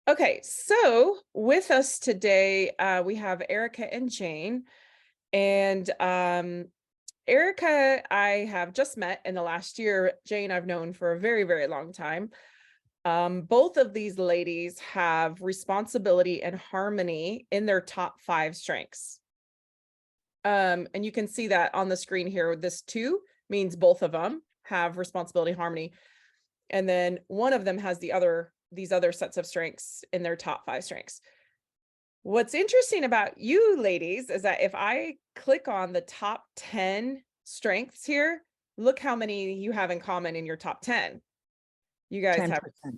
Okay, so with us today, we have Erica and Jane. And Erica, I have just met in the last year. Jane, I've known for a very, very long time. Both of these ladies have responsibility and harmony in their top 5 strengths. And you can see that on the screen here. This 2 means both of them have responsibility, harmony. And then one of them has these other sets of strengths in their top 5 strengths. What's interesting about you ladies is that if I click on the top 10 strengths here, look how many you have in common in your top 10. You guys have 10%.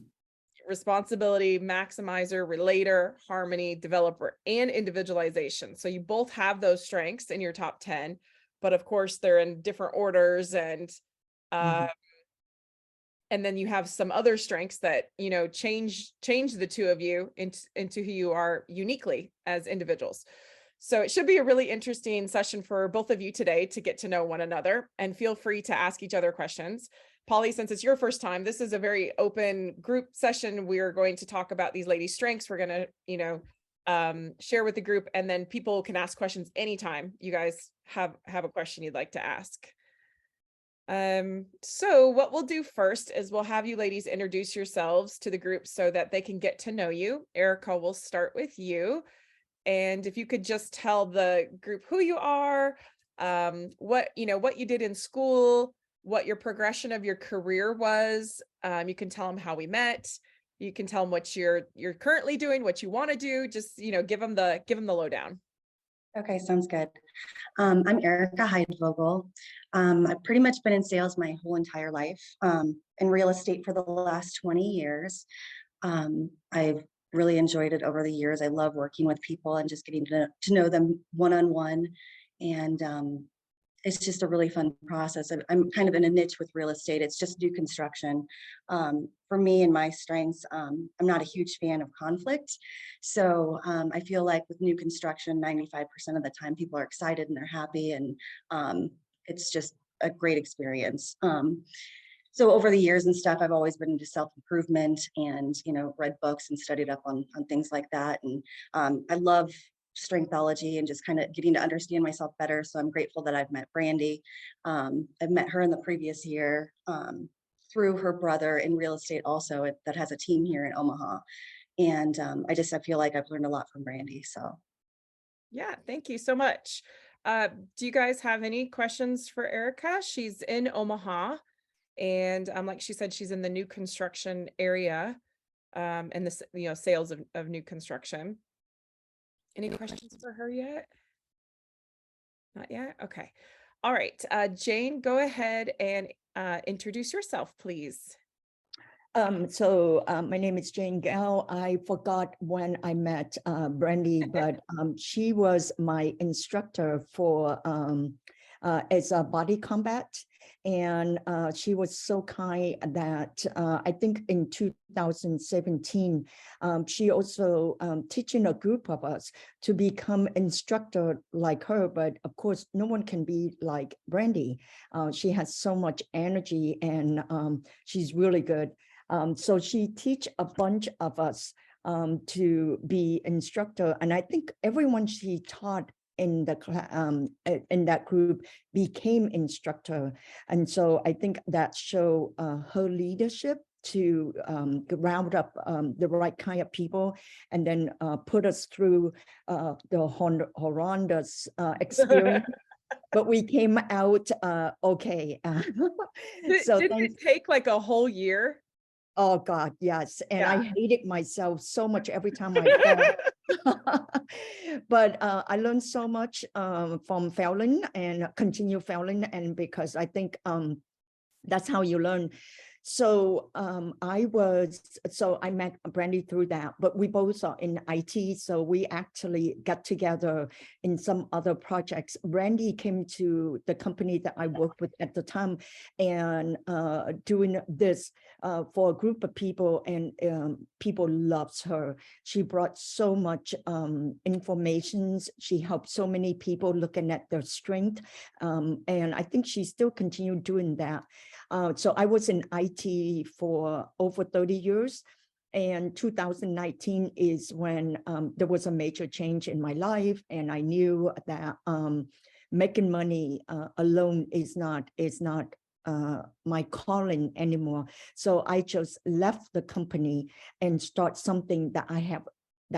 responsibility, maximizer, relator, harmony, developer, and individualization. So you both have those strengths in your top 10, but of course they're in different orders, and then you have some other strengths that, change the 2 of you into who you are uniquely as individuals. So it should be a really interesting session for both of you today to get to know one another, and feel free to ask each other questions. Polly, since it's your first time, this is a very open group session. We're going to talk about these ladies' strengths. We're going to, share with the group, and then people can ask questions anytime you guys have a question you'd like to ask. So what we'll do first is we'll have you ladies introduce yourselves to the group so that they can get to know you. Erica, we'll start with you. And if you could just tell the group who you are, what you did in school, what your progression of your career was. You can tell them how we met. You can tell them what you're currently doing, what you want to do. Just, give them the lowdown. Okay, sounds good. I'm Ericka Heidvogel. I've pretty much been in sales my whole entire life, in real estate for the last 20 years. I've really enjoyed it over the years. I love working with people and just getting to know them one-on-one. And it's just a really fun process. I'm kind of in a niche with real estate. It's just new construction. For me and my strengths, I'm not a huge fan of conflict. So I feel like with new construction, 95% of the time people are excited and they're happy, and it's just a great experience. So over the years and stuff, I've always been into self-improvement and, read books and studied up on things like that. And I love strengthology and just kind of getting to understand myself better. So I'm grateful that I've met Brandy. I've met her in the previous year through her brother in real estate also that has a team here in Omaha. And I feel like I've learned a lot from Brandy. So. Yeah, thank you so much. Do you guys have any questions for Erica? She's in Omaha, and like she said, she's in the new construction area, and this, sales of new construction. Any questions for her yet? Not yet? Okay. All right. Jane, go ahead and introduce yourself, please. My name is Jane Gao. I forgot when I met Brandy, but she was my instructor for as a body combat. And she was so kind that I think in 2017, she also teaching a group of us to become instructor like her. But of course, no one can be like Brandy. She has so much energy, and she's really good. So she teach a bunch of us to be instructor. And I think everyone she taught in that group became instructor. And so I think that show her leadership to round up the right kind of people, and then put us through the horrendous experience. But we came out okay. Didn't it take like a whole year? Oh God, yes. And Yeah. I hated myself so much every time I fell. But I learned so much from failing and continue failing. And because I think that's how you learn. So I met Brandy through that, but we both are in IT. So we actually got together in some other projects. Brandy came to the company that I worked with at the time, and doing this for a group of people, and people loves her. She brought so much information. She helped so many people looking at their strength. And I think she still continued doing that. So I was in IT for over 30 years. And 2019 is when there was a major change in my life, and I knew that making money alone is not my calling anymore. So I just left the company and start something that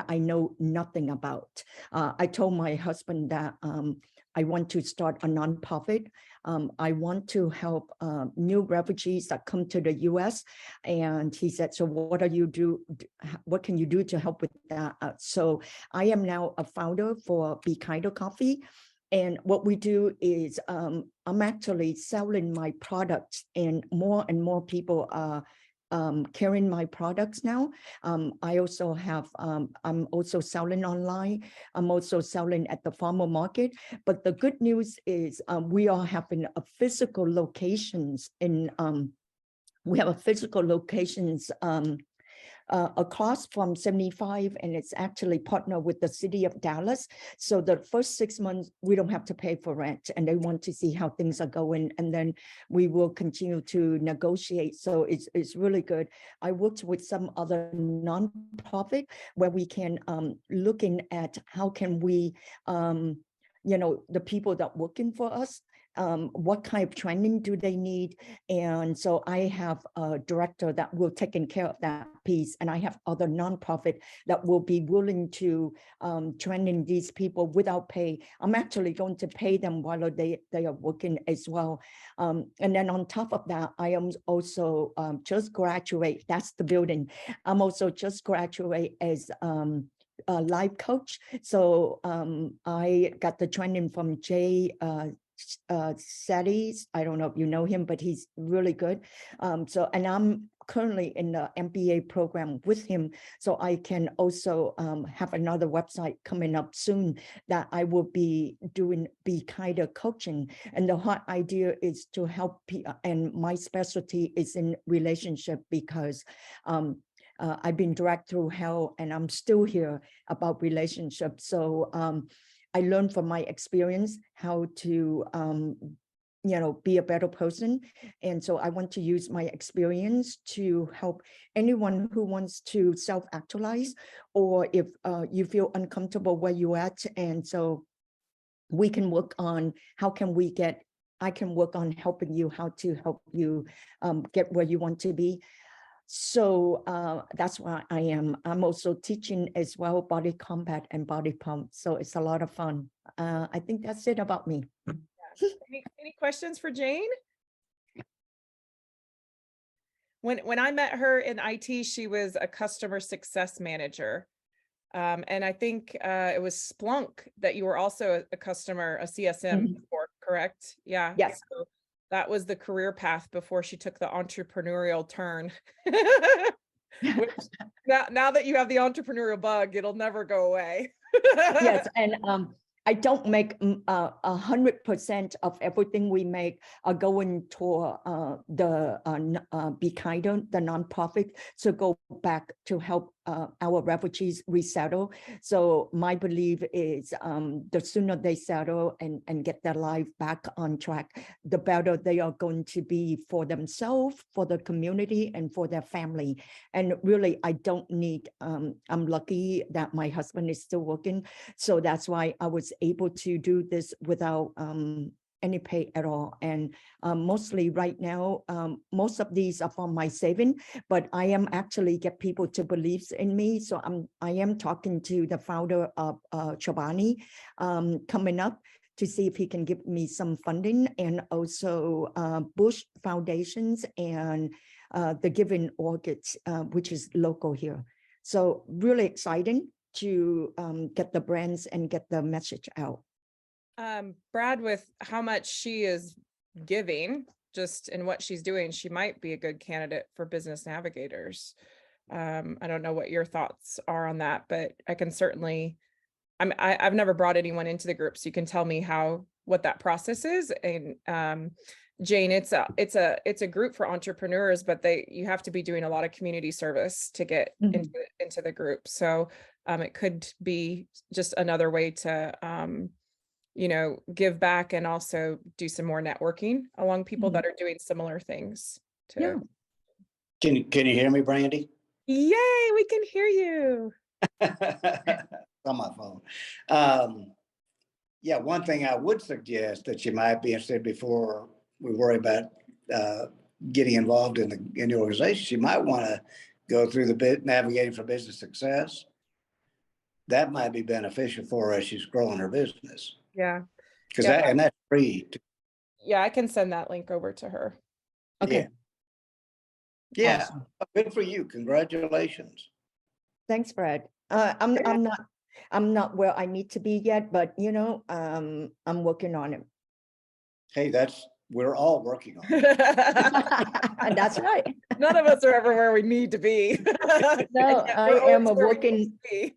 I know nothing about. I told my husband that I want to start a nonprofit. I want to help new refugees that come to the U.S. And he said, "So what can you do to help with that?" So I am now a founder for Be Kinder Coffee. And what we do is I'm actually selling my products, and more people are carrying my products now. I also have, I'm also selling online. I'm also selling at the farmer market. But the good news is we are having a physical locations in, we have a physical locations across from 75, and it's actually partnered with the city of Dallas. So the first 6 months, we don't have to pay for rent, and they want to see how things are going. And then we will continue to negotiate. So it's really good. I worked with some other nonprofit where we can looking at how can we, the people that working for us, what kind of training do they need? And so I have a director that will take care of that piece, and I have other nonprofit that will be willing to training these people without pay. I'm actually going to pay them while they are working as well. And then on top of that, I am also just graduate. That's the building. I'm also just graduate as a life coach. So I got the training from Jay Setties. I don't know if you know him, but he's really good. And I'm currently in the MBA program with him. So I can also have another website coming up soon that I will be doing Be Kinder coaching. And the hot idea is to help people. And my specialty is in relationship, because I've been dragged through hell and I'm still here about relationships. So I learned from my experience how to, be a better person. And so I want to use my experience to help anyone who wants to self-actualize, or if you feel uncomfortable where you're at. And so we can work on I can work on helping you, how to help you get where you want to be. So that's why I'm also teaching as well, body combat and body pump. So it's a lot of fun. I think that's it about me. Any questions for Jane? When I met her in IT, she was a customer success manager. And I think it was Splunk that you were also a CSM before, correct? Yeah. Yes. So that was the career path before she took the entrepreneurial turn. Which, now that you have the entrepreneurial bug, it'll never go away. Yes, and I don't make 100% of everything we make are going toward the Be Kinder, the nonprofit, to go back to help our refugees resettle. So my belief is the sooner they settle and get their life back on track, the better they are going to be for themselves, for the community, and for their family. And really, I don't need, I'm lucky that my husband is still working. So that's why I was able to do this without any pay at all. And mostly right now, most of these are from my saving, but I am actually get people to believe in me. So I am talking to the founder of Chobani coming up to see if he can give me some funding, and also Bush Foundations and the Giving Orchids, which is local here. So really exciting to get the brands and get the message out. Brad, with how much she is giving just in what she's doing, she might be a good candidate for business navigators. I don't know what your thoughts are on that, but I can certainly, I've never brought anyone into the group, so you can tell me what that process is. And Jane, it's a group for entrepreneurs, but you have to be doing a lot of community service to get into the group. So it could be just another way to give back and also do some more networking along people that are doing similar things too. Can you hear me, Brandy? Yay, we can hear you. On my phone. Yeah, one thing I would suggest that you might be interested before we worry about getting involved in the organization, you might want to go through the bit navigating for business success. That might be beneficial for her as she's growing her business. Yeah. Because Yeah. that's free. Yeah, I can send that link over to her. Okay. Yeah. Awesome. Good for you. Congratulations. Thanks, Brad. I'm not where I need to be yet, but I'm working on it. Hey, we're all working on it. That's right. None of us are ever where we need to be. No, And yet I we're am always a where we working, need to be.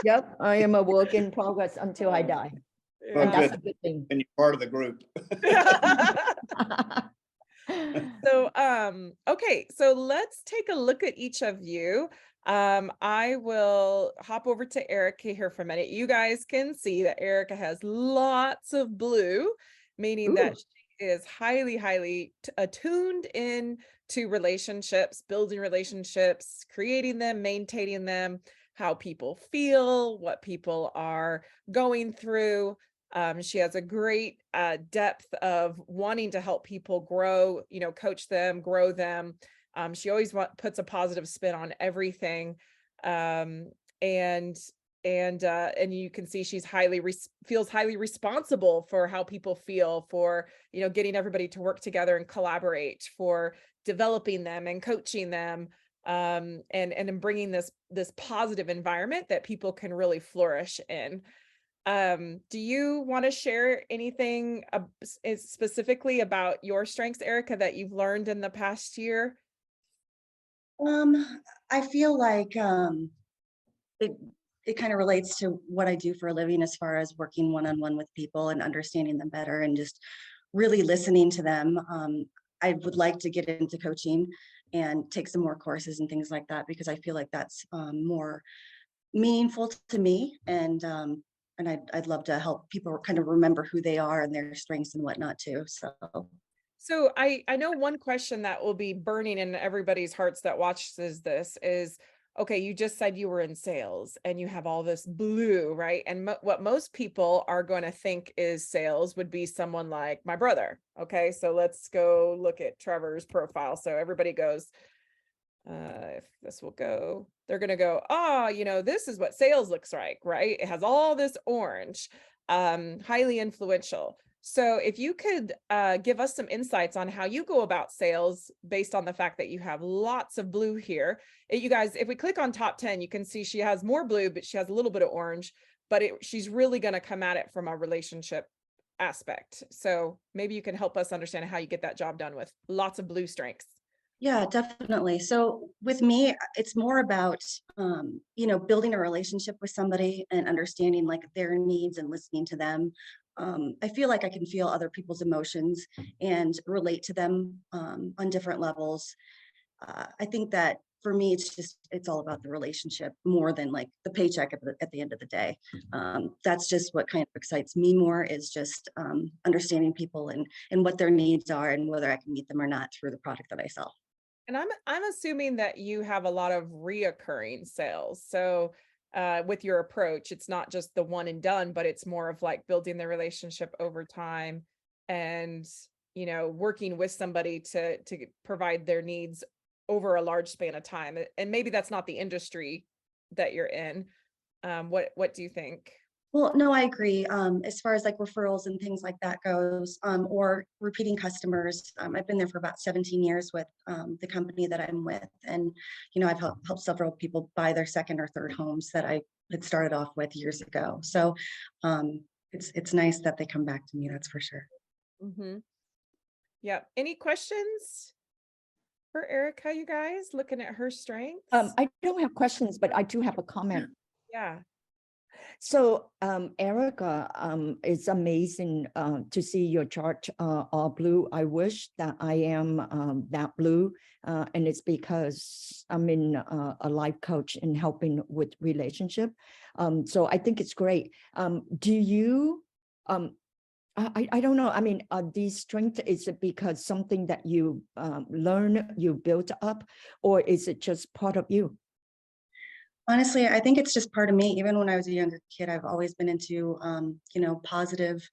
yep, I am a work in progress until I die. Well, And that's good. a good thing. And you're part of the group. So, okay, so let's take a look at each of you. I will hop over to Ericka here for a minute. You guys can see that Ericka has lots of blue, meaning that Ooh. she is highly attuned in to relationships, building relationships, creating them, maintaining them, how people feel, what people are going through. She has a great depth of wanting to help people grow, coach them, grow them. She always puts a positive spin on everything. And you can see she's feels highly responsible for how people feel, for, getting everybody to work together and collaborate, for developing them and coaching them. And in bringing this positive environment that people can really flourish in. Do you want to share anything specifically about your strengths, Ericka, that you've learned in the past year? I feel like it kind of relates to what I do for a living, as far as working one-on-one with people and understanding them better and just really listening to them. I would like to get into coaching and take some more courses and things like that, because I feel like that's more meaningful to me. And I'd love to help people kind of remember who they are and their strengths and whatnot too. So I know one question that will be burning in everybody's hearts that watches this is, okay, you just said you were in sales and you have all this blue, right? And what most people are going to think is sales would be someone like my brother. Okay, so let's go look at Trevor's profile. So everybody goes, if this will go, they're going to go, oh, this is what sales looks like, right? It has all this orange, highly influential. So if you could give us some insights on how you go about sales based on the fact that you have lots of blue here. You guys, if we click on top 10, you can see she has more blue, but she has a little bit of orange, but she's really going to come at it from a relationship aspect. So maybe you can help us understand how you get that job done with lots of blue strengths. Yeah, definitely. So with me, it's more about, building a relationship with somebody and understanding like their needs and listening to them. I feel like I can feel other people's emotions and relate to them on different levels. I think that for me, it's all about the relationship more than like the paycheck at the end of the day. That's just what kind of excites me more, is just understanding people and what their needs are and whether I can meet them or not through the product that I sell. And I'm assuming that you have a lot of reoccurring sales. So with your approach, it's not just the one and done, but it's more of like building the relationship over time and, working with somebody to provide their needs over a large span of time. And maybe that's not the industry that you're in. What do you think? Well, no, I agree. As far as like referrals and things like that goes, or repeating customers, I've been there for about 17 years with the company that I'm with. And, I've helped several people buy their second or third homes that I had started off with years ago. So it's nice that they come back to me, that's for sure. Mm-hmm. Yeah. Any questions for Ericka, you guys, looking at her strengths? I don't have questions, but I do have a comment. Yeah. So, Ericka, it's amazing to see your chart all blue. I wish that I am that blue, and it's because I'm in a life coach and helping with relationship. So I think it's great. Do you, I don't know. I mean, these strengths, is it because something that you learn, you built up, or is it just part of you? Honestly, I think it's just part of me. Even when I was a younger kid, I've always been into, positive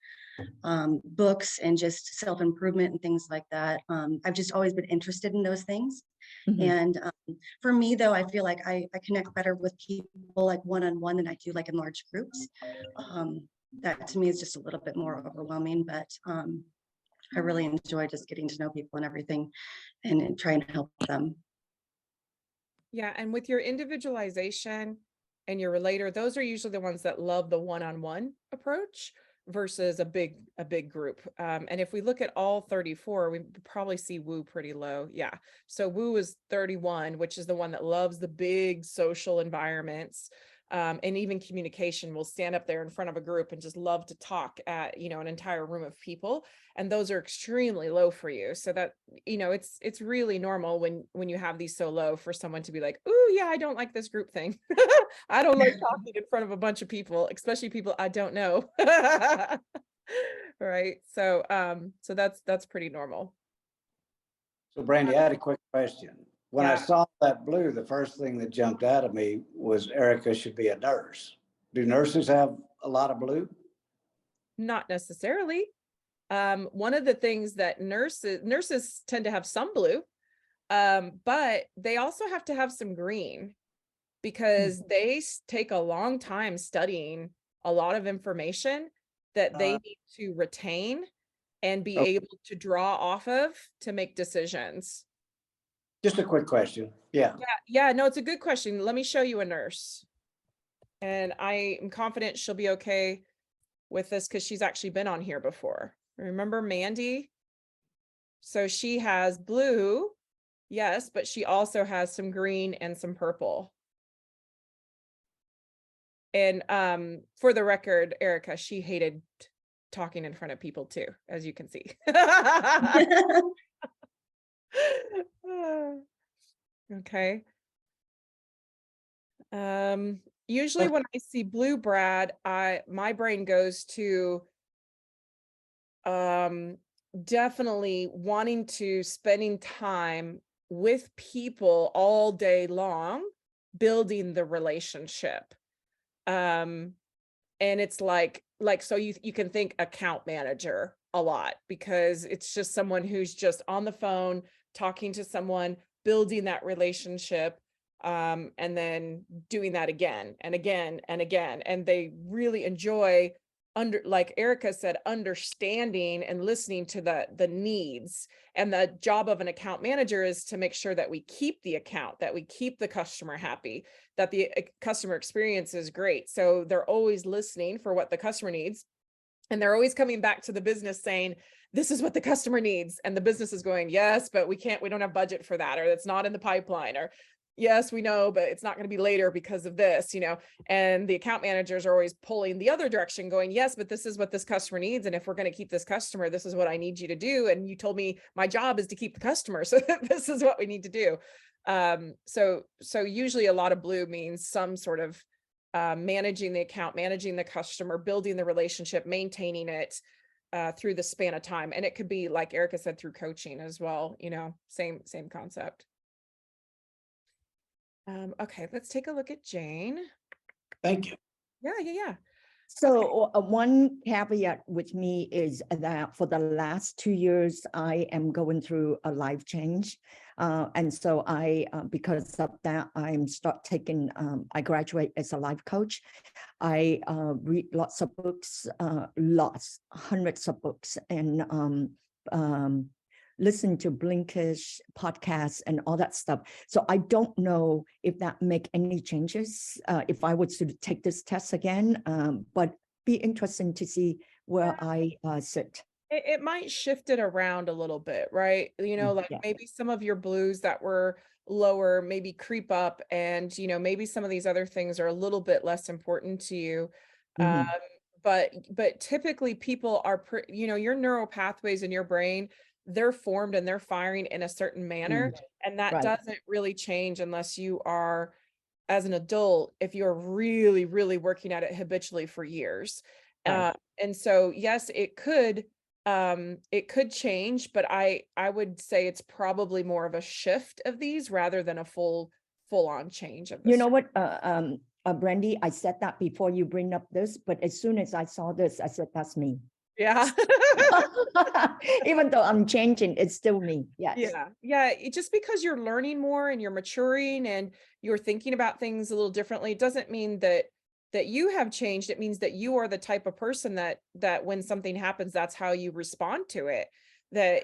books and just self-improvement and things like that. I've just always been interested in those things. Mhm. And for me, though, I feel like I connect better with people like one-on-one than I do like in large groups. That to me is just a little bit more overwhelming, but I really enjoy just getting to know people and everything and try and help them. Yeah, and with your individualization and your relator, those are usually the ones that love the one-on-one approach versus a big group. And if we look at all 34, we probably see Woo pretty low. Yeah. So Woo is 31, which is the one that loves the big social environments. And even communication, will stand up there in front of a group and just love to talk at, an entire room of people. And those are extremely low for you. So that, it's really normal when you have these so low for someone to be like, "Ooh, yeah, I don't like this group thing." I don't like talking in front of a bunch of people, especially people I don't know. Right. So that's pretty normal. So Brandy, I had a quick question. When I Yeah. saw that blue, the first thing that jumped out at me was Ericka should be a nurse. Do nurses have a lot of blue? Not necessarily. One of the things that nurses tend to have some blue, but they also have to have some green because they take a long time studying a lot of information that they need to retain and be Okay. able to draw off of to make decisions. Just a quick question. Yeah. Yeah, no, it's a good question. Let me show you a nurse. And I am confident she'll be okay with this because she's actually been on here before. Remember Mandy? So she has blue, yes, but she also has some green and some purple. And for the record, Ericka, she hated talking in front of people too, as you can see. Okay. Usually when I see blue Brad, my brain goes to definitely wanting to spending time with people all day long, building the relationship. And it's like so you can think account manager a lot because it's just someone who's just on the phone talking to someone, building that relationship, and then doing that again and again and again. And they really enjoy like Ericka said, understanding and listening to the needs. And the job of an account manager is to make sure that we keep the account, that we keep the customer happy, that the customer experience is great. So they're always listening for what the customer needs. And they're always coming back to the business saying, "This is what the customer needs." And the business is going, "Yes, but we don't have budget for that," or "It's not in the pipeline," or "Yes, we know, but it's not going to be later because of this," and the account managers are always pulling the other direction going, "Yes, but this is what this customer needs. And if we're going to keep this customer, this is what I need you to do. And you told me my job is to keep the customer. So this is what we need to do." So usually a lot of blue means some sort of managing the account, managing the customer, building the relationship, maintaining it through the span of time. And it could be, like Ericka said, through coaching as well, same concept. Okay, let's take a look at Jane. Thank you. Yeah. So one caveat with me is that for the last 2 years, I am going through a life change. And so because of that, I graduate as a life coach. I read lots of books, hundreds of books, and listen to Blinkist podcasts and all that stuff. So I don't know if that make any changes if I was to take this test again, but be interesting to see where I sit. It might shift it around a little bit, right? Like Yeah. maybe some of your blues that were lower, maybe creep up, and maybe some of these other things are a little bit less important to you. Mhm. But typically people are, your neural pathways in your brain, they're formed and they're firing in a certain manner, and that Right. doesn't really change unless you are, as an adult, if you're really, really working at it habitually for years. Right. And so, yes, it could change, but I would say it's probably more of a shift of these rather than a full on change of You this. know what, Brandy, I said that before you bring up this, but as soon as I saw this, I said, that's me. Yeah. Even though I'm changing, it's still me. Yes. Yeah. Yeah. Just because you're learning more and you're maturing and you're thinking about things a little differently, it doesn't mean that you have changed. It means that you are the type of person that when something happens, that's how you respond to it. That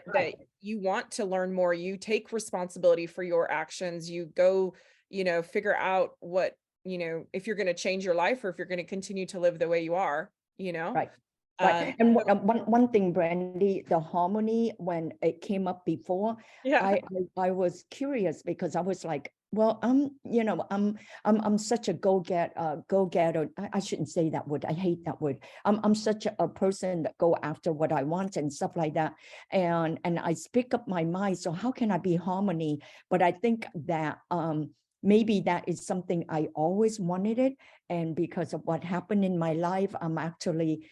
you want to learn more, you take responsibility for your actions, you go, figure out what, if you're going to change your life or if you're going to continue to live the way you are, Right. Right. And one thing, Brandy, the harmony, when it came up before, yeah. I was curious because I was like, well, I'm such a go-getter. I shouldn't say that word. I hate that word. I'm such a person that go after what I want and stuff like that. And I speak up my mind. So how can I be harmony? But I think that maybe that is something I always wanted it. And because of what happened in my life, I'm actually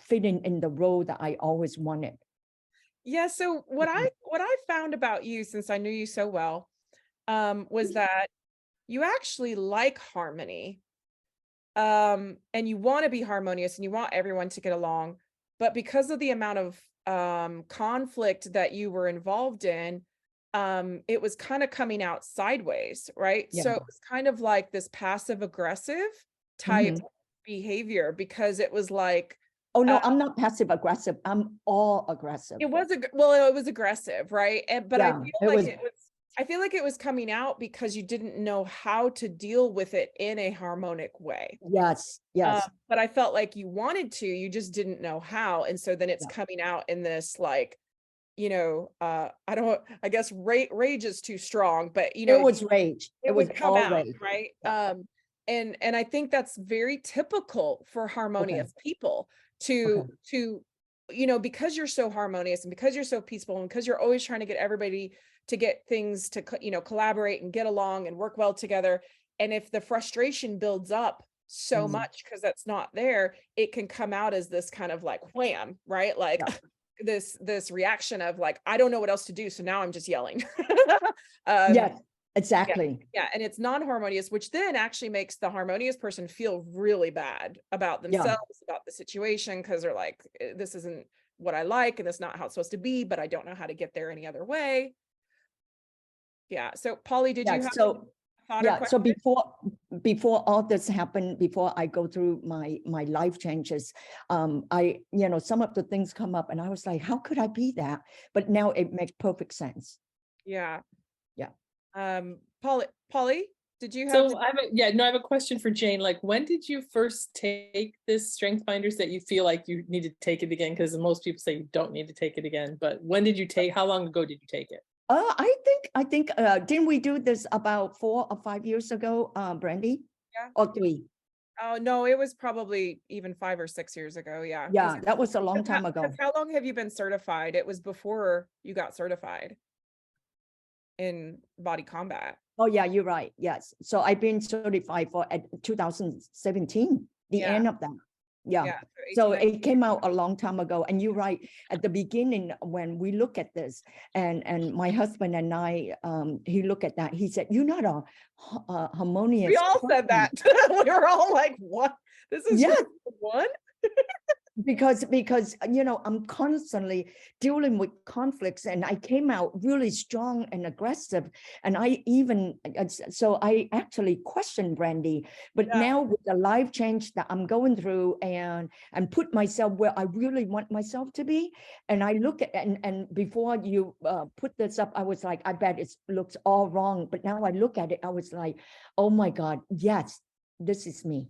fitting in the role that I always wanted. Yeah. So what I found about you, since I knew you so well, was that you actually like harmony. And you want to be harmonious and you want everyone to get along, but because of the amount of conflict that you were involved in, it was kind of coming out sideways, right? Yeah. So it was kind of like this passive aggressive type behavior, because it was like, oh no, I'm not passive aggressive. I'm all aggressive. it was it was aggressive, right? But yeah, I feel like it was coming out because you didn't know how to deal with it in a harmonic way. Yes. But I felt like you wanted to, you just didn't know how. And so then it's coming out in this, like, I guess rage is too strong, but it was rage. It was would come all out, rage. right? Yeah. And I think that's very typical for harmonious people to because you're so harmonious and because you're so peaceful and because you're always trying to get everybody to get things to collaborate and get along and work well together. And if the frustration builds up so much because that's not there, it can come out as this kind of like wham, right? Like this reaction of like, I don't know what else to do, so now I'm just yelling. Yes, exactly. Yeah, and it's non-harmonious, which then actually makes the harmonious person feel really bad about themselves, about the situation, because they're like, this isn't what I like, and it's not how it's supposed to be, but I don't know how to get there any other way. Yeah. So Polly, did you have so before all this happened, before I go through my life changes, I some of the things come up and I was like, how could I be that? But now it makes perfect sense. Yeah. Polly, did you have so I have a question for Jane. Like, when did you first take this Strength Finders that you feel like you need to take it again? Because most people say you don't need to take it again, but when did you how long ago did you take it? I think didn't we do this about 4 or 5 years ago, Brandy? Yeah. Or 3? Oh no, it was probably even 5 or 6 years ago. Yeah. Yeah, that was a long time ago. How long have you been certified? It was before you got certified in body combat. Oh yeah, you're right. Yes. So I've been certified for 2017, the end of that. Yeah. So it came out a long time ago. And you're right. At the beginning, when we look at this, and my husband and I, he looked at that, he said, you're not a harmonious. We all said that. We were all like, what? This is one? because I'm constantly dealing with conflicts, and I came out really strong and aggressive, and I actually questioned Brandy, but now with the life change that I'm going through and put myself where I really want myself to be, and I look at and before you put this up, I was like, I bet it looks all wrong, but now I look at it, I was like, oh my God, yes, this is me.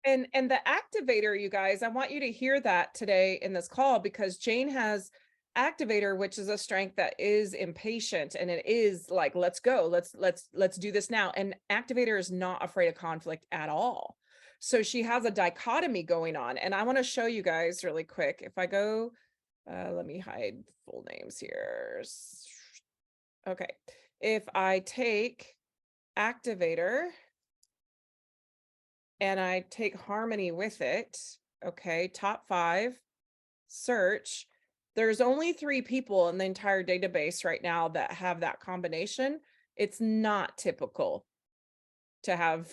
And the activator, you guys, I want you to hear that today in this call, because Jane has activator, which is a strength that is impatient, and it is like, let's go, let's do this now. And activator is not afraid of conflict at all. So she has a dichotomy going on, and I want to show you guys really quick. If I go, let me hide full names here. Okay. If I take activator and I take harmony with it, Okay, top 5 search. There's only 3 people in the entire database right now that have that combination. It's not typical to have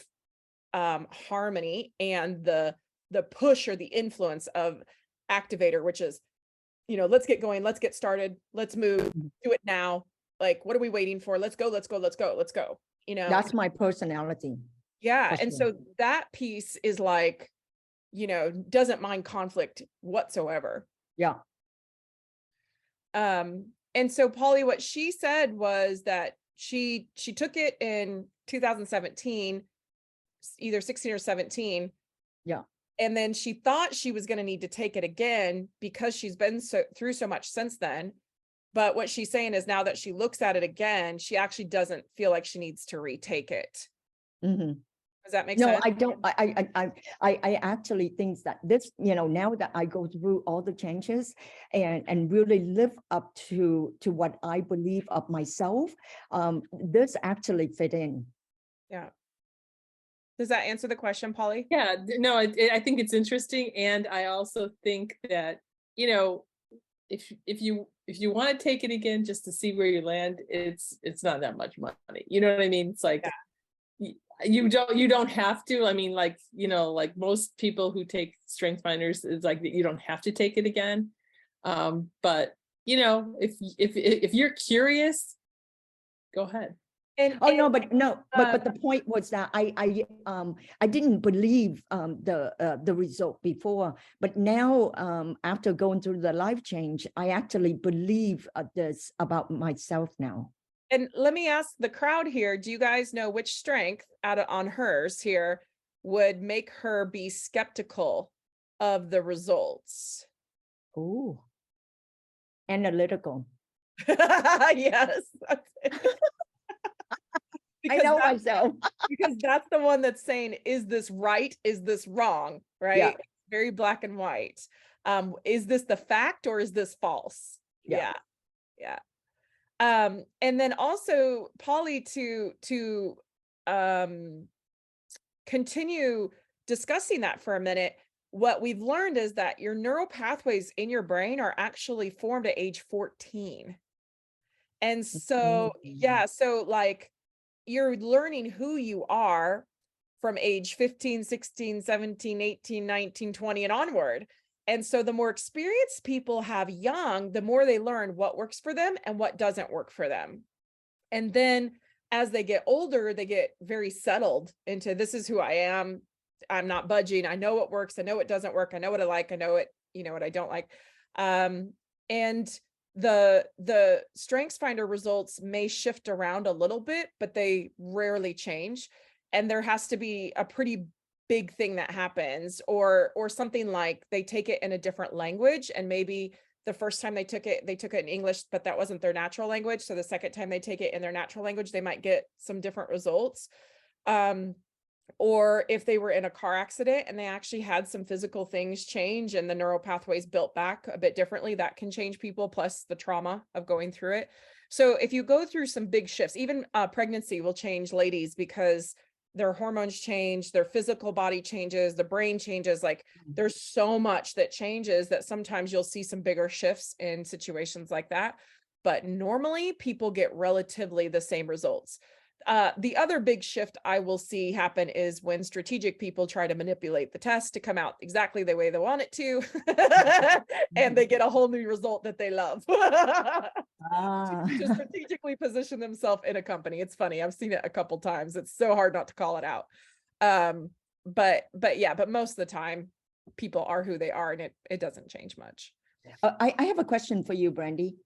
harmony and the push or the influence of activator, which is, let's get going, let's get started, let's move, do it now. Like, what are we waiting for? Let's go, let's go, let's go, let's go. That's my personality. Yeah. for And sure. so that piece is like, doesn't mind conflict whatsoever. Yeah. And so Polly, what she said was that she took it in 2017, either 16 or 17. Yeah. And then she thought she was going to need to take it again because she's been through so much since then. But what she's saying is now that she looks at it again, she actually doesn't feel like she needs to retake it. Mm-hmm. Does that make No, sense? I don't. I actually think that this, now that I go through all the changes and really live up to what I believe of myself, this actually fit in. Yeah. Does that answer the question, Polly? Yeah, no, I think it's interesting. And I also think that, if you want to take it again just to see where you land, it's not that much money. You know what I mean? It's like, you don't have to. I mean, like, like most people who take strength finders, it's like you don't have to take it again. But if you're curious, go ahead. No, but the point was that I didn't believe the result before, but now after going through the life change, I actually believe this about myself now. And let me ask the crowd here, do you guys know which strength on hers here would make her be skeptical of the results? Oh, analytical. Yes. I know myself. Because that's the one that's saying, is this right? Is this wrong? Right? Yeah. Very black and white. Is this the fact or is this false? Yeah. And then also, Polly, to continue discussing that for a minute, what we've learned is that your neural pathways in your brain are actually formed at age 14. And so, so like you're learning who you are from age 15, 16, 17, 18, 19, 20 and onward. And so the more experienced people have young, the more they learn what works for them and what doesn't work for them. And then as they get older, they get very settled into, this is who I am. I'm not budging. I know what works. I know what doesn't work. I know what I like. I know what, what I don't like. And the strengths finder results may shift around a little bit, but they rarely change. And there has to be a pretty big thing that happens, or something like they take it in a different language, and maybe the first time they took it in English, but that wasn't their natural language. So the second time they take it in their natural language, they might get some different results. Or if they were in a car accident and they actually had some physical things change and the neural pathways built back a bit differently, that can change people, plus the trauma of going through it. So if you go through some big shifts, even pregnancy will change ladies because their hormones change, their physical body changes, the brain changes. Like there's so much that changes that sometimes you'll see some bigger shifts in situations like that. But normally people get relatively the same results. The other big shift I will see happen is when strategic people try to manipulate the test to come out exactly the way they want it to, and they get a whole new result that they love. To strategically position themselves in a company. It's funny. I've seen it a couple times. It's so hard not to call it out. But most of the time people are who they are, and it doesn't change much. I have a question for you, Brandy.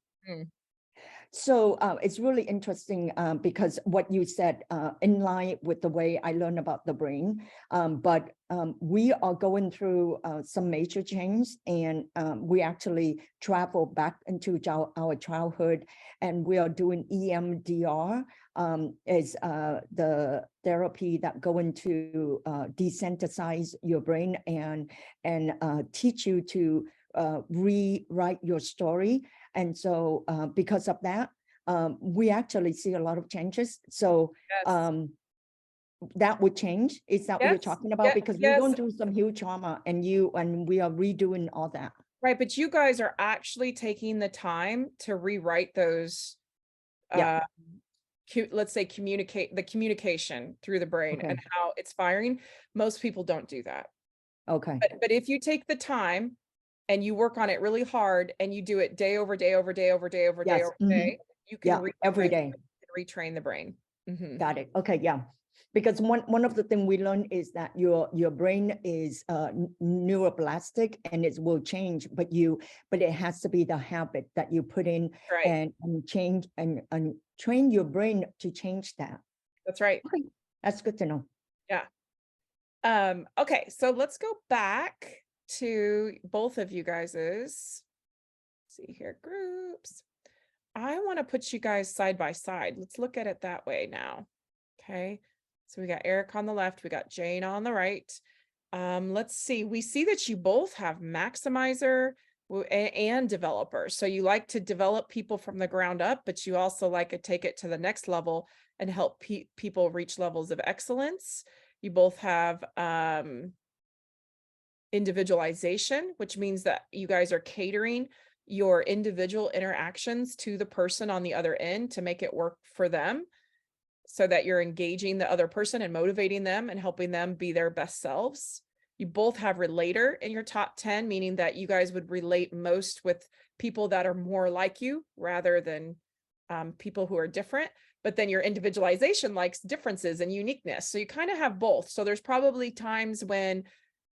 So it's really interesting because what you said in line with the way I learned about the brain, but we are going through some major change, and we actually travel back into our childhood, and we are doing EMDR is the therapy that going to desensitize your brain and teach you to rewrite your story. And so because of that, we actually see a lot of changes. So that would change? Is that what you're Yes, talking about? yeah, Because we're yes. going through some huge trauma and we are redoing all that. Right, but you guys are actually taking the time to rewrite those, Yeah. let's say the communication through the brain Okay. and how it's firing. Most people don't do that. Okay. But if you take the time and you work on it really hard and you do it day over day over day over day over day Yes. over day, you can Yeah. Every day. retrain the brain. Mhm. Got it. Okay. Yeah. Because one of the things we learn is that your brain is neuroplastic and it will change, but it has to be the habit that you put in Right. and change and train your brain to change that. That's right. Okay. That's good to know. Yeah. Okay, so let's go back to both of you guys's, see here, groups. I want to put you guys side by side. Let's look at it that way now. Okay. So we got Eric on the left, we got Jane on the right. Let's see. We see that you both have maximizer and developer. So you like to develop people from the ground up, but you also like to take it to the next level and help people reach levels of excellence. You both have individualization, which means that you guys are catering your individual interactions to the person on the other end to make it work for them, so that you're engaging the other person and motivating them and helping them be their best selves. You both have relator in your top 10, meaning that you guys would relate most with people that are more like you rather than people who are different. But then your individualization likes differences and uniqueness. So you kind of have both. So there's probably times when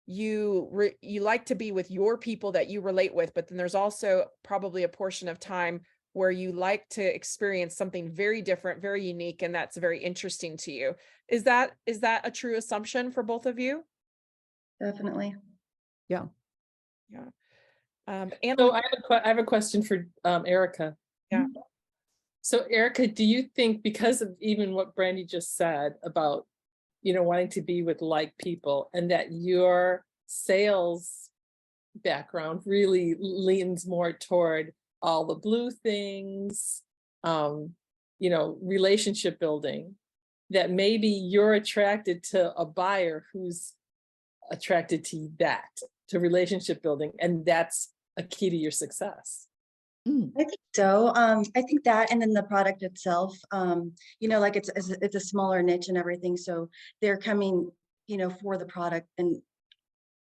you like to be with your people that you relate with, but then there's also probably a portion of time where you like to experience something very different, very unique, and that's very interesting to you. Is that a true assumption for both of you? Definitely. Yeah. Yeah. And So I have a question for Ericka. Yeah. So Ericka, do you think, because of even what Brandy just said about, wanting to be with like people, and that your sales background really leans more toward all the blue things, relationship building, that maybe you're attracted to a buyer who's attracted to to relationship building, and that's a key to your success? I think so. I think that, and then the product itself, like it's a smaller niche and everything. So they're coming, for the product. And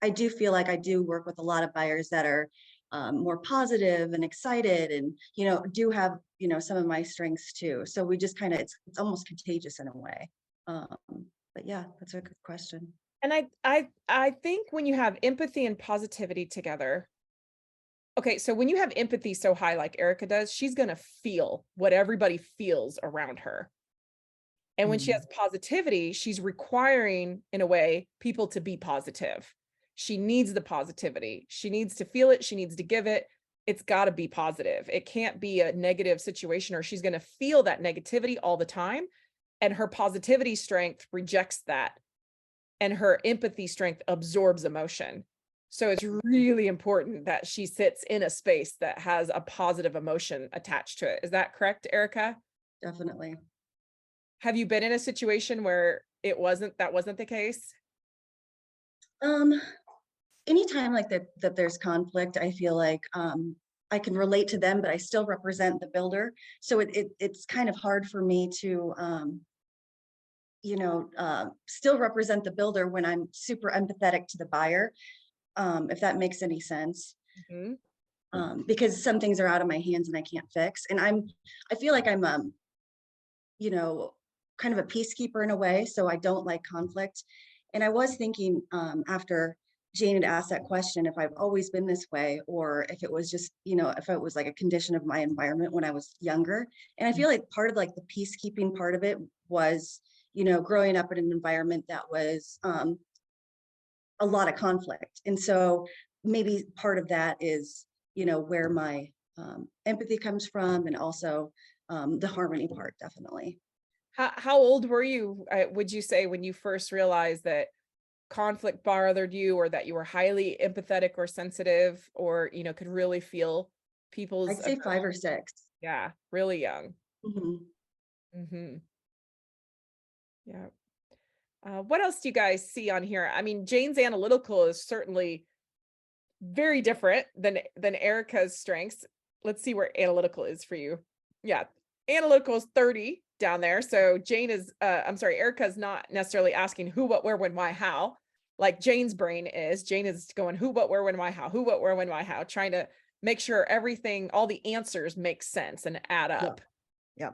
I do feel like I do work with a lot of buyers that are more positive and excited and, do have, some of my strengths too. So we just kind of, it's almost contagious in a way. But yeah, that's a good question. And I think when you have empathy and positivity together, okay, so when you have empathy so high like Ericka does, she's going to feel what everybody feels around her. And when she has positivity, she's requiring, in a way, people to be positive. She needs the positivity. She needs to feel it. She needs to give it. It's got to be positive. It can't be a negative situation, or she's going to feel that negativity all the time. And her positivity strength rejects that. And her empathy strength absorbs emotion. So it's really important that she sits in a space that has a positive emotion attached to it. Is that correct, Ericka? Definitely. Have you been in a situation where that wasn't the case? Anytime like that there's conflict, I feel like I can relate to them, but I still represent the builder. So it's kind of hard for me to still represent the builder when I'm super empathetic to the buyer, if that makes any sense. Mm-hmm. Because some things are out of my hands and I can't fix. And I feel like I'm kind of a peacekeeper in a way, so I don't like conflict. And I was thinking after Jane had asked that question, if I've always been this way, or if it was just, if it was like a condition of my environment when I was younger. And I feel like part of like the peacekeeping part of it was, growing up in an environment that was a lot of conflict. And so maybe part of that is, where my empathy comes from, and also the harmony part, definitely. How old were you, would you say, when you first realized that conflict bothered you, or that you were highly empathetic or sensitive, or, could really feel people's I'd say emotions? 5 or 6. Yeah, really young. Mm-hmm. Mm-hmm. Yeah. What else do you guys see on here? I mean, Jane's analytical is certainly very different than Ericka's strengths. Let's see where analytical is for you. Yeah, analytical is 30 down there. So Jane is, I'm sorry, Ericka's not necessarily asking who, what, where, when, why, how, like Jane's brain is. Jane is going who, what, where, when, why, how, who, what, where, when, why, how, trying to make sure everything, all the answers make sense and add up. Yeah.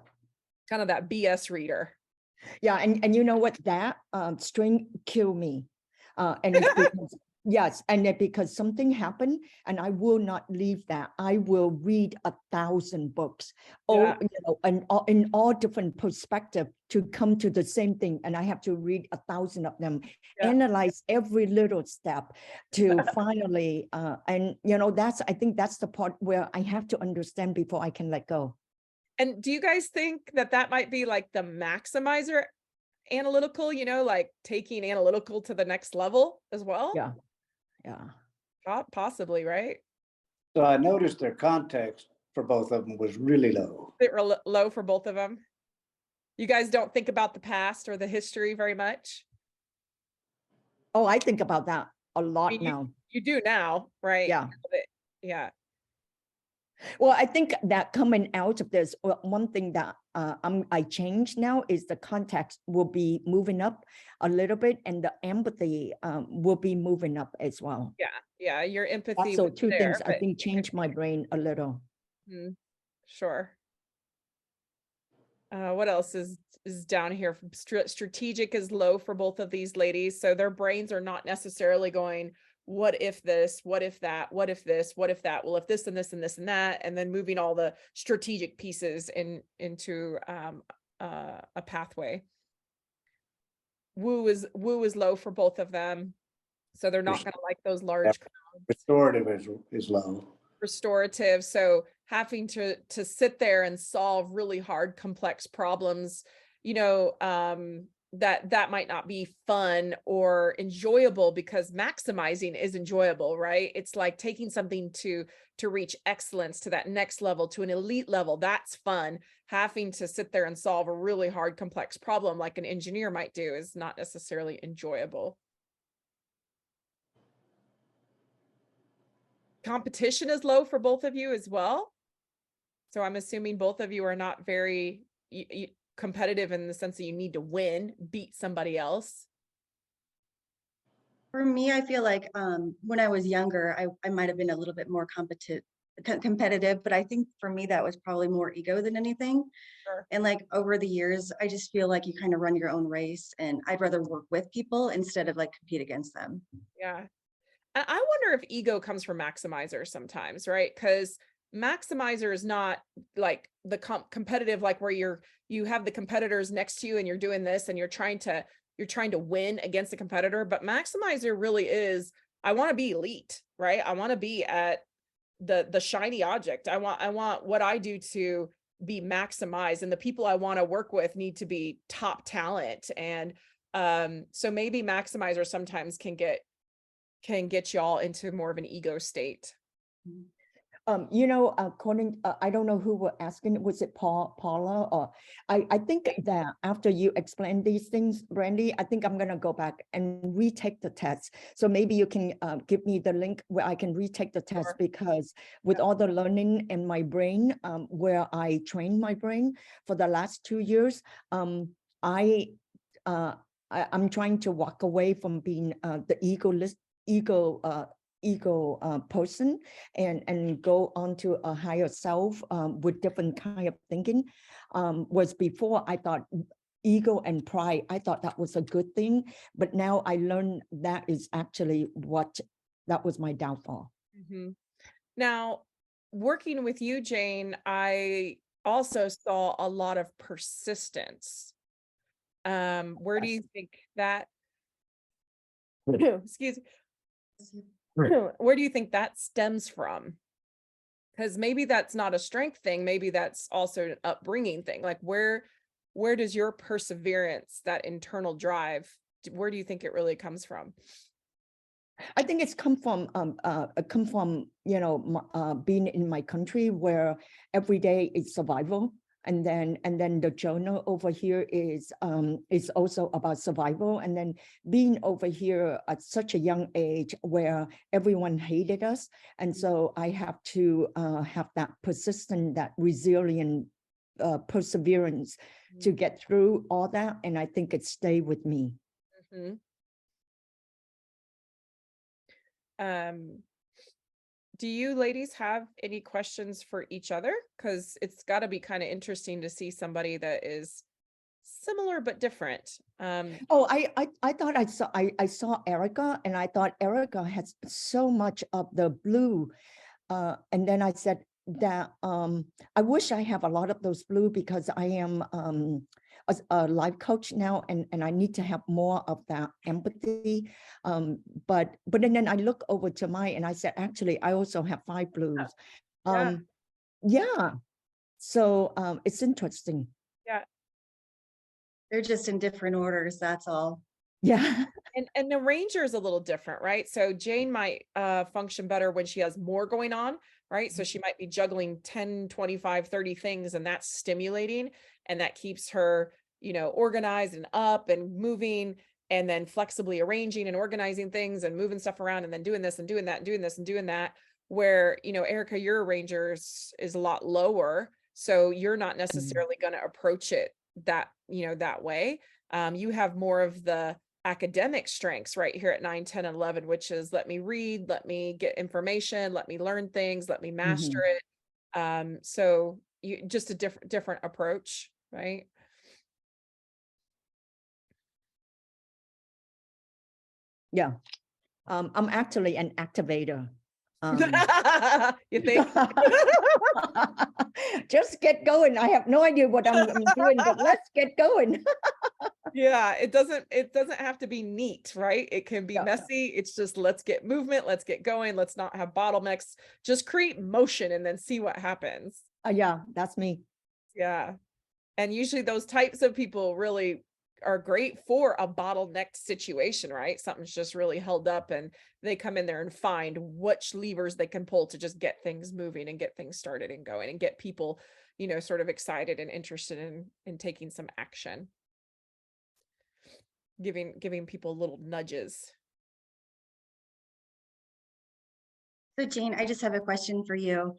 Kind of that BS reader. Yeah, and you know what, that string killed me. And it's because, yes, and it, because something happened and I will not leave that. I will read 1,000 books, Yeah. you know, and in all different perspective to come to the same thing. And I have to read 1,000 of them, Yeah. analyze every little step to finally, and you know, I think that's the part where I have to understand before I can let go. And do you guys think that that might be like the maximizer analytical, you know, like taking analytical to the next level as well? Yeah. Yeah. Possibly, right? So I noticed their context for both of them was really low. Bit low for both of them. You guys don't think about the past or the history very much? Oh, I think about that a lot mean, now. You do now, right? Yeah. Yeah. Well, I think that coming out of this, one thing that I changed now is the context will be moving up a little bit, and the empathy will be moving up as well. Yeah. Your empathy. So was two there, things I but- think changed my brain a little. Sure. What else is down here? Strategic is low for both of these ladies, so their brains are not necessarily going, what if this, what if that, what if this, what if that, well, if this and this and this and that, and then moving all the strategic pieces into a pathway. Woo is low for both of them, so they're not going to like those large crowds. Restorative is low. Restorative, so having to sit there and solve really hard, complex problems, you know, that might not be fun or enjoyable, because maximizing is enjoyable, right? It's like taking something to reach excellence, to that next level, to an elite level. That's fun. Having to sit there and solve a really hard, complex problem like an engineer might do is not necessarily enjoyable. Competition is low for both of you as well. So I'm assuming both of you are not very competitive in the sense that you need to win, beat somebody else. For me, I feel like when I was younger, I might have been a little bit more competitive, but I think for me that was probably more ego than anything. Sure. And like over the years, I just feel like you kind of run your own race, and I'd rather work with people instead of like compete against them. Yeah. And I wonder if ego comes from maximizer sometimes, right? Because maximizer is not like the competitive, like where you have the competitors next to you and you're doing this and you're trying to win against a competitor. But maximizer really is, I want to be elite, right? I want to be at the shiny object. I want what I do to be maximized, and the people I want to work with need to be top talent. And so maybe maximizer sometimes can get y'all into more of an ego state. You know, according, I don't know who were asking, was it Paula? Or I think that after you explain these things, Brandy, I think I'm going to go back and retake the test. So maybe you can give me the link where I can retake the test, Sure. because with all the learning in my brain, where I trained my brain for the last 2 years, I'm trying to walk away from being the ego person and go on to a higher self with different kind of thinking. Was before I thought ego and pride, I thought that was a good thing, but now I learned that is actually that was my downfall. Now, working with you, Jane, I also saw a lot of persistence. Where do you think that excuse me, where do you think that stems from? Because maybe that's not a strength thing, maybe that's also an upbringing thing. Like where does your perseverance, that internal drive, where do you think it really comes from? I think it's come from you know, being in my country where every day is survival. And then the journal over here is also about survival. And then being over here at such a young age where everyone hated us. And so I have to have that persistent, that resilient perseverance to get through all that. And I think it stayed with me. Mhm. Do you ladies have any questions for each other? Because it's got to be kind of interesting to see somebody that is similar but different. Oh, I thought I saw Ericka, and I thought Ericka has so much of the blue. And then I said that I wish I have a lot of those blue, because I am a life coach now, and I need to have more of that empathy. But then I look over to mine and I said, actually, I also have 5 blues. Yeah. Yeah. So it's interesting. Yeah. They're just in different orders, that's all. Yeah. And the ranger is a little different, right? So Jane might function better when she has more going on, right? So she might be juggling 10, 25, 30 things, and that's stimulating, and that keeps her, you know, organized and up and moving, and then flexibly arranging and organizing things and moving stuff around, and then doing this and doing that and doing this and doing that. Where, you know, Ericka, your ranger is a lot lower, so you're not necessarily going to approach it that, you know, that way. You have more of the academic strengths right here at 9, 10, and 11, which is let me read, let me get information, let me learn things, let me master it. So you just a different approach, right? Yeah. I'm actually an activator. You think? Just get going. I have no idea what I'm doing, but let's get going. Yeah, it doesn't have to be neat, right? It can be Yeah. messy. It's just let's get movement, let's get going, let's not have bottlenecks, just create motion and then see what happens. Yeah, that's me. Yeah. And usually those types of people really are great for a bottlenecked situation, right? Something's just really held up, and they come in there and find which levers they can pull to just get things moving and get things started and going and get people, you know, sort of excited and interested in taking some action. Giving people little nudges. So Jane, I just have a question for you.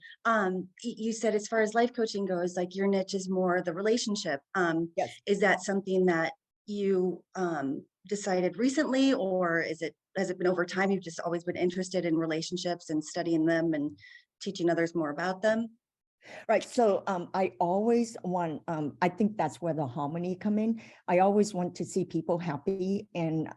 You said as far as life coaching goes, like your niche is more the relationship. Yes. Is that something that you decided recently, or has it been over time? You've just always been interested in relationships and studying them and teaching others more about them? Right. So I always want, I think that's where the harmony come in. I always want to see people happy, and,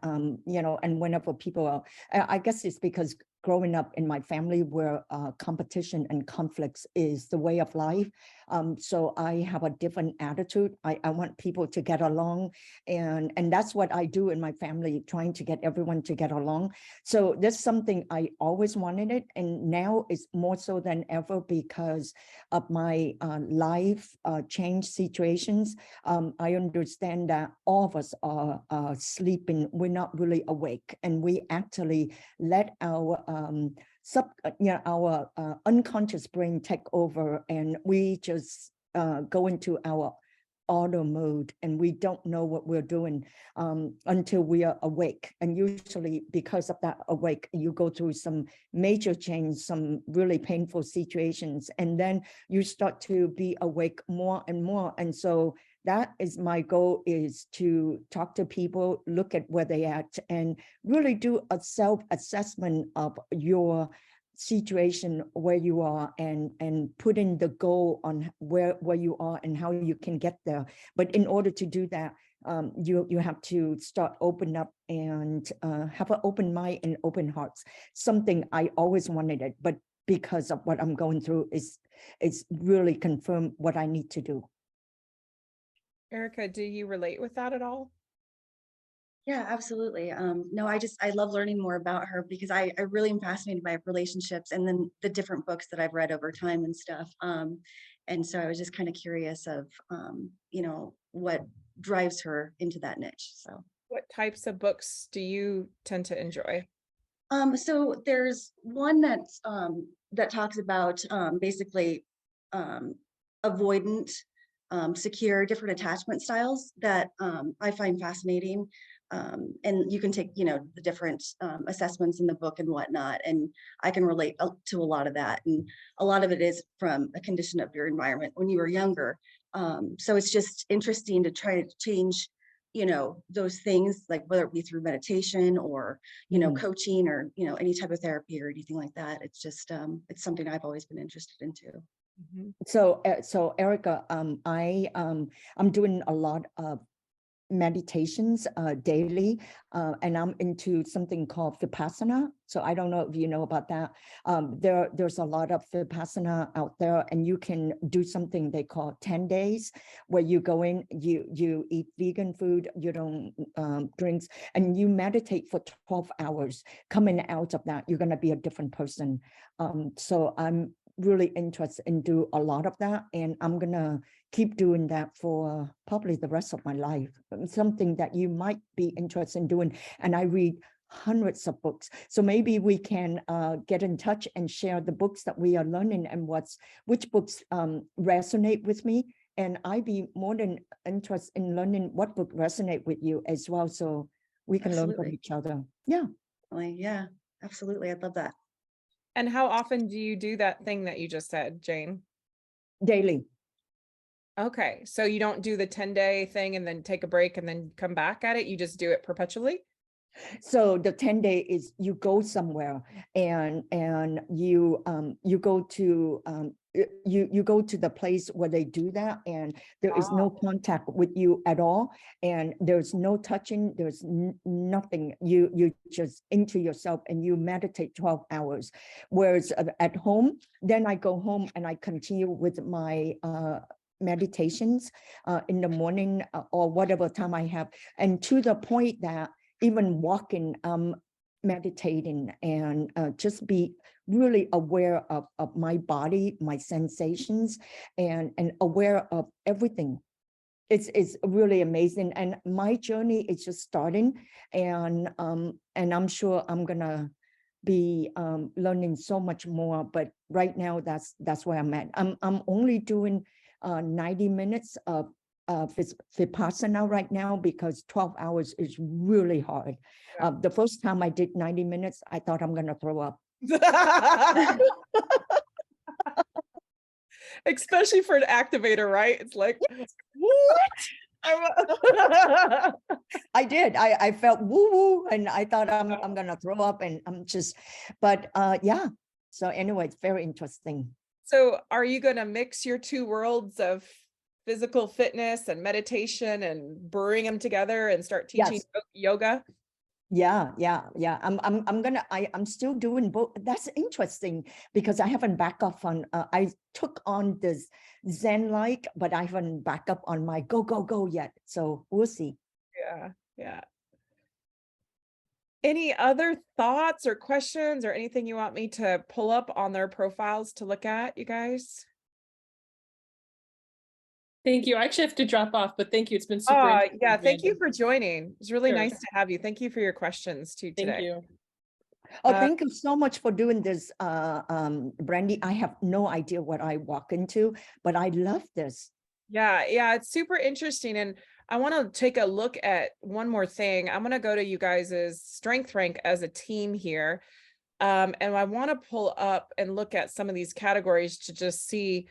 you know, and whenever people are, I guess it's because growing up in my family where competition and conflicts is the way of life. So I have a different attitude. I want people to get along, and that's what I do in my family, trying to get everyone to get along. So that's something I always wanted it. And now it's more so than ever because of my life change situations. I understand that all of us are sleeping. We're not really awake, and we actually let our our unconscious brain take over, and we just go into our auto mode, and we don't know what we're doing until we are awake. And usually because of that awake, you go through some major change, some really painful situations, and then you start to be awake more and more. And so that is my goal, is to talk to people, look at where they at, and really do a self-assessment of your situation, where you are, and put in the goal on where you are and how you can get there. But in order to do that, you have to start open up and have an open mind and open hearts. Something I always wanted it, but because of what I'm going through, it's really confirmed what I need to do. Ericka, do you relate with that at all? Yeah, absolutely. No, I love learning more about her because I really am fascinated by relationships and then the different books that I've read over time and stuff. And so I was just kind of curious of, you know, what drives her into that niche. So What types of books do you tend to enjoy? so there's one that's that talks about basically avoidant secure, different attachment styles that I find fascinating. And you can take, the different assessments in the book and whatnot, and I can relate to a lot of that. And a lot of it is from a condition of your environment when you were younger. So it's just interesting to try to change, those things, like whether it be through meditation or, coaching or, any type of therapy or anything like that. It's just, it's something I've always been interested in too. So, Ericka, I'm doing a lot of meditations daily, and I'm into something called Vipassana. So I don't know if you know about that. There's a lot of Vipassana out there, and you can do something they call 10 days, where you go in, you eat vegan food, you don't drinks, and you meditate for 12 hours. Coming out of that, you're going to be a different person. So I'm really interested in do a lot of that, and I'm gonna keep doing that for probably the rest of my life. Something that you might be interested in doing. And I read hundreds of books, so maybe we can get in touch and share the books that we are learning and which books resonate with me, and I'd be more than interested in learning what book resonate with you as well, so we can learn from each other. Yeah, absolutely. I'd love that. And how often do you do that thing that you just said, Jane? daily. Okay, so you don't do the 10-day thing and then take a break and then come back at it. You just do it perpetually? So the 10-day is you go somewhere and you go to you go to the place where they do that, and there is no contact with you at all, and there's no touching, there's nothing. You just into yourself and you meditate 12 hours. Whereas at home, then I go home and I continue with my meditations in the morning or whatever time I have, and to the point that even walking, meditating, and just be really aware of my body, my sensations, and aware of everything. It's really amazing, and my journey is just starting, and I'm sure I'm gonna be learning so much more. But right now, that's where I'm at. I'm only doing 90 minutes of Vipassana right now, because 12 hours is really hard. The first time I did 90 minutes, I thought I'm going to throw up. Especially for an activator, right? It's like, what? I did. I felt woo woo, and I thought I'm going to throw up, and I'm just, but yeah. So anyway, it's very interesting. So are you going to mix your two worlds of physical fitness and meditation and bring them together and start teaching yoga? Yeah. I'm still doing both. That's interesting, because I haven't back up on, I took on this Zen-like, but I haven't back up on my go yet. So we'll see. Yeah. Any other thoughts or questions or anything you want me to pull up on their profiles to look at, you guys? Thank you. I actually have to drop off, but thank you. It's been super interesting. Yeah, thank you for joining. It's really Sure. nice to have you. Thank you for your questions too today. Thank you. Oh, thank you so much for doing this, Brandy. I have no idea what I walk into, but I love this. Yeah, it's super interesting. And I want to take a look at one more thing. I'm going to go to you guys' strength rank as a team here. And I want to pull up and look at some of these categories to just see,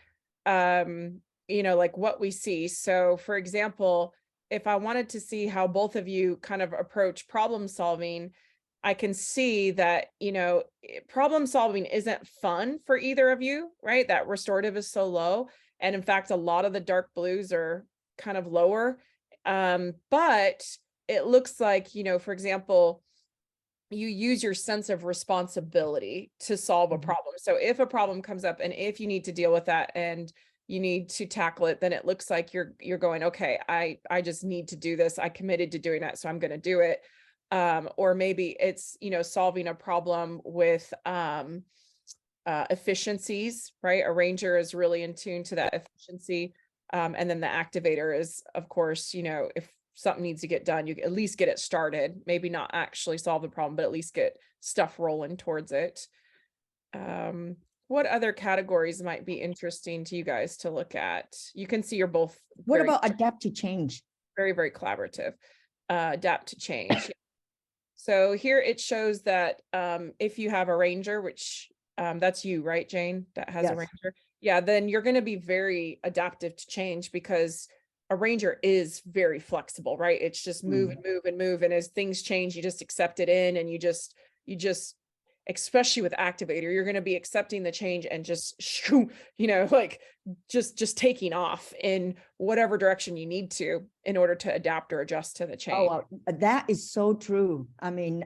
like what we see. So for example, if I wanted to see how both of you kind of approach problem solving, I can see that, problem solving isn't fun for either of you, right? That restorative is so low. And in fact, a lot of the dark blues are kind of lower. But it looks like, for example, you use your sense of responsibility to solve a problem. So if a problem comes up and if you need to deal with that and you need to tackle it, then it looks like you're going, okay, I just need to do this. I committed to doing that, so I'm going to do it. Or maybe it's, solving a problem with efficiencies, right? A ranger is really in tune to that efficiency. And then the activator is, of course, if something needs to get done, you at least get it started, maybe not actually solve the problem, but at least get stuff rolling towards it. What other categories might be interesting to you guys to look at? You can see you're both What very, about adapt to change? very, very collaborative. Adapt to change. So here it shows that if you have a ranger, which that's you, right, Jane, that has a Yes. ranger. Yeah, then you're going to be very adaptive to change because a ranger is very flexible, right? It's just move and move and move. And as things change, you just accept it in and you just, especially with activator, you're going to be accepting the change and just, like just taking off in whatever direction you need to in order to adapt or adjust to the change. Oh, that is so true. I mean,